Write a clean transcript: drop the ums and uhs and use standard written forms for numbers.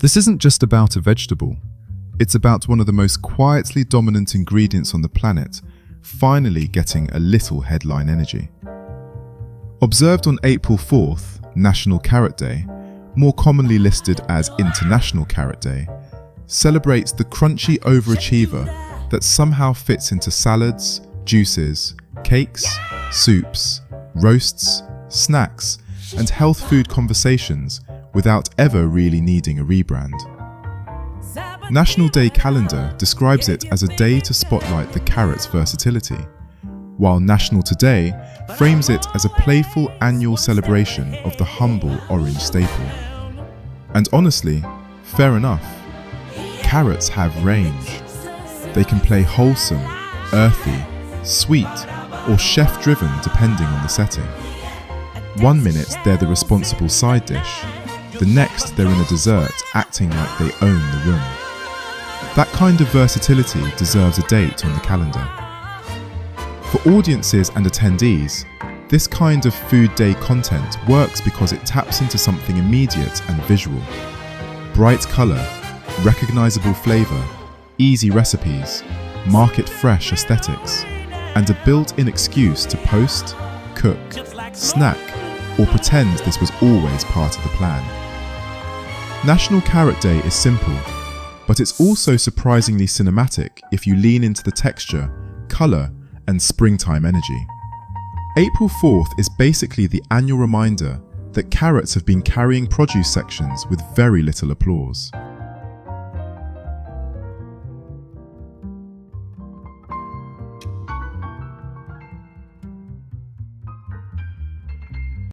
This isn't just about a vegetable. It's about one of the most quietly dominant ingredients on the planet finally getting a little headline energy. Observed on April 4th, National Carrot Day, more commonly listed as International Carrot Day, celebrates the crunchy overachiever that somehow fits into salads, juices, cakes, soups, roasts, snacks, and health food conversations without ever really needing a rebrand. National Day Calendar describes it as a day to spotlight the carrot's versatility, while National Today frames it as a playful annual celebration of the humble orange staple. And honestly, fair enough. Carrots have range. They can play wholesome, earthy, sweet, or chef-driven depending on the setting. One minute they're the responsible side dish, the next they're in a dessert acting like they own the room. That kind of versatility deserves a date on the calendar. For audiences and attendees, this kind of food day content works because it taps into something immediate and visual. Bright colour, recognisable flavour, easy recipes, market-fresh aesthetics, and a built-in excuse to post, cook, snack, or pretend this was always part of the plan. National Carrot Day is simple, but it's also surprisingly cinematic if you lean into the texture, colour, and springtime energy. April 4th is basically the annual reminder that carrots have been carrying produce sections with very little applause.